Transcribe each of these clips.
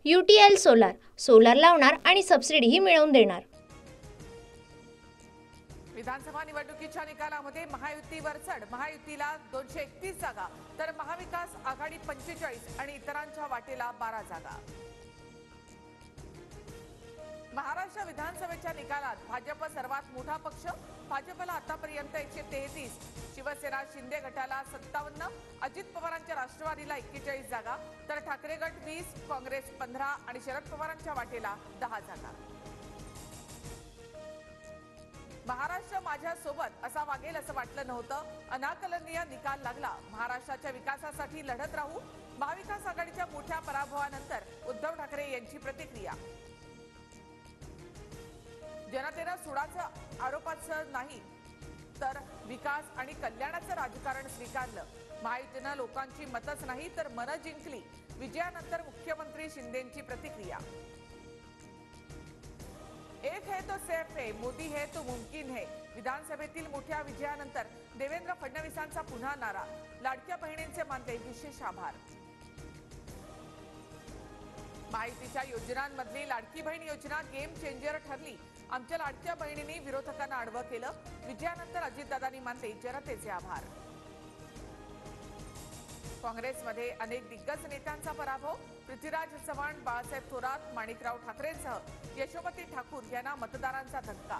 UTL solar solar लावणार आणि सबसिडीही मिळवून देणार। विधानसभा निवडणुकीच्या निकालामध्ये महायुतीवर चढ, महायुतीला 231 जागा तर महाविकास आघाडी 45 आणि इतरांच्या वाटेला 12 जागा। महाराष्ट्र विधानसभेच्या निकालात भाजप सर्वात मोठा पक्ष, भाजपला आतापर्यंत 133, शिवसेना शिंदे गटाला 57, अजित पवारांच्या राष्ट्रवादीला 41 जागा तर ठाकरे गट 20, काँग्रेस 15 आणि शरद पवारांच्या वाटेला 10 जागा। महाराष्ट्र माझ्या सोबत असा वागेल असं वाटलं नव्हतं, अनाकलनीय निकाल लागला, महाराष्ट्राच्या विकासासाठी लढत राहू, महाविकास आघाडीच्या मोठ्या पराभवानंतर उद्धव ठाकरे यांची प्रतिक्रिया। जनतेनं सुडाचं आरोपाचं नाही तर विकास आणि कल्याणाचं राजकारण स्वीकारलं, महायुतीनं लोकांची मतच नाही तर मनं जिंकली, विजयानंतर मुख्यमंत्री शिंदेंची प्रतिक्रिया। एक है तो सेफ है, मोदी है तो मुमकिन है, विधानसभेतील मोठ्या विजयानंतर देवेंद्र फडणवीसांचा पुन्हा नारा, लाडक्या बहिणींचे मानले विशेष आभार। महायुतीच्या योजनांमधली लाडकी बहीण योजना गेम चेंजर ठरली, आमच्या लाडक्या बहिणींनी विरोधकांना आडवं केलं, विजयानंतर अजितदादांनी मानले जनतेचे आभार। काँग्रेसमध्ये अनेक दिग्गज नेत्यांचा पराभव, पृथ्वीराज चव्हाण, बाळासाहेब थोरात, माणिकराव ठाकरेंसह यशोमती ठाकूर यांना मतदारांचा धक्का।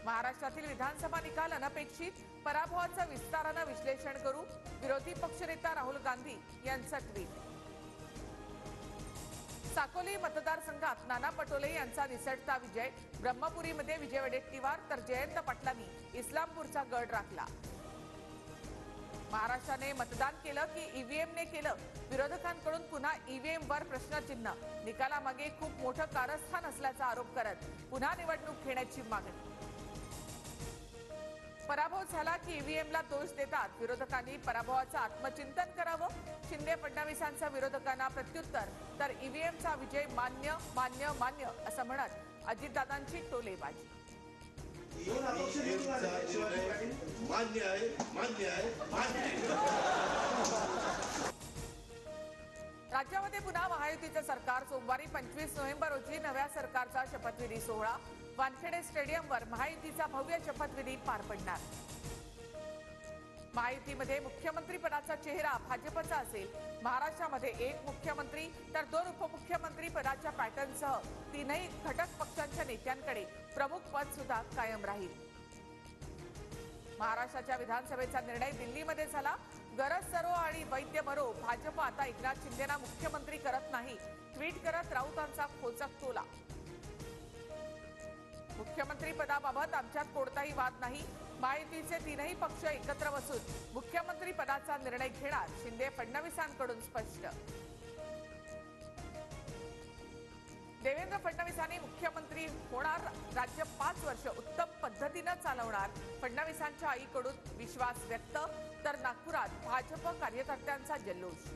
महाराष्ट्रातील विधानसभा निकाल अनपेक्षित, पराभवाचं विस्तारानं विश्लेषण करू, विरोधी पक्षनेता राहुल गांधी यांचा ट्विट। साकोली मतदारसंघात नाना पटोले यांचा निसटता विजय, ब्रह्मपुरीमध्ये विजय वडेट्टीवार तर जयंत पाटलांनी इस्लामपूरचा गड राखला। महाराष्ट्राने मतदान केलं की ईव्हीएमने केलं, विरोधकांकडून पुन्हा ईव्हीएमवर प्रश्नचिन्ह, निकालामागे खूप मोठं कारस्थान असल्याचा आरोप करत पुन्हा निवडणूक घेण्याची मागणी। पराभव झाला की ईव्हीएमला दोष देतात, विरोधकांनी पराभवाचं आत्मचिंतन करावं, शिंदे फडणवीसांचं विरोधकांना प्रत्युत्तर तर ईव्हीएमचा विजय मान्य मान्य मान्य असं म्हणत अजितदादांची टोलेबाजी। मान्य आहे मान्य आहे मान्य। राज्यामध्ये पुन्हा महायुतीचं सरकार, सोमवारी 25 नोव्हेंबर रोजी नव्या सरकारचा शपथविधी सोहळा, वानखेडे स्टेडियमवर महायुतीचा भव्य शपथविधी पार पडणार। महायुतीमध्ये मुख्यमंत्री पदाचा चेहरा भाजपचा असेल, महाराष्ट्रामध्ये एक मुख्यमंत्री तर 2 उपमुख्यमंत्री पदाच्या पॅटर्नसह 3ही घटक पक्षांच्या नेत्यांकडे प्रमुख पद सुद्धा कायम राहील। महाराष्ट्राच्या विधानसभेचा निर्णय दिल्लीमध्ये झाला, गरज सरो आणि वैद्य मरो, भाजप आता एकनाथ शिंदेना मुख्यमंत्री करत नाही, ट्विट करत राऊतांचा खोचक टोला। मुख्यमंत्री पदाबाबत आमच्यात कोणताही वाद नाही, महायुतीचे 3ही पक्ष एकत्र बसून मुख्यमंत्री पदाचा निर्णय घेणार, शिंदे फडणवीसांकडून स्पष्ट। देवेंद्र फडणवीसांनी मुख्यमंत्री होणार, राज्य 5 वर्ष उत्तम पद्धतीने चालवणार, फडणवीसांच्या आईकडून विश्वास व्यक्त तर नागपुरात भाजप कार्यकर्त्यांचा जल्लोष।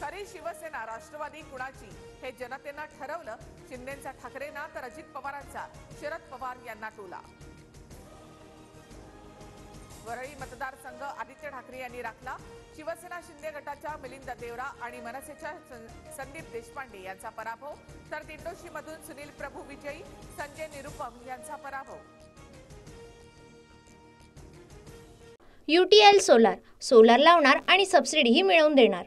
खरी शिवसेना राष्ट्रवादी कुणाची हे जनतेनं ठरवलं, शिंदेंचा ठाकरेंना तर अजित पवारांचा शरद पवार यांना टोला। वरळी मतदारसंघ आदित्य ठाकरे यांनी राखला, शिवसेना शिंदे गटाच्या मिलिंद देवरा आणि मनसेच्या संदीप देशपांडे यांचा पराभव तर दिंडोशीमधून सुनील प्रभू विजयी, संजय निरुपम यांचा पराभव। UTL सोलार सोलार लावणार आणि सबसिडीही मिळवून देणार।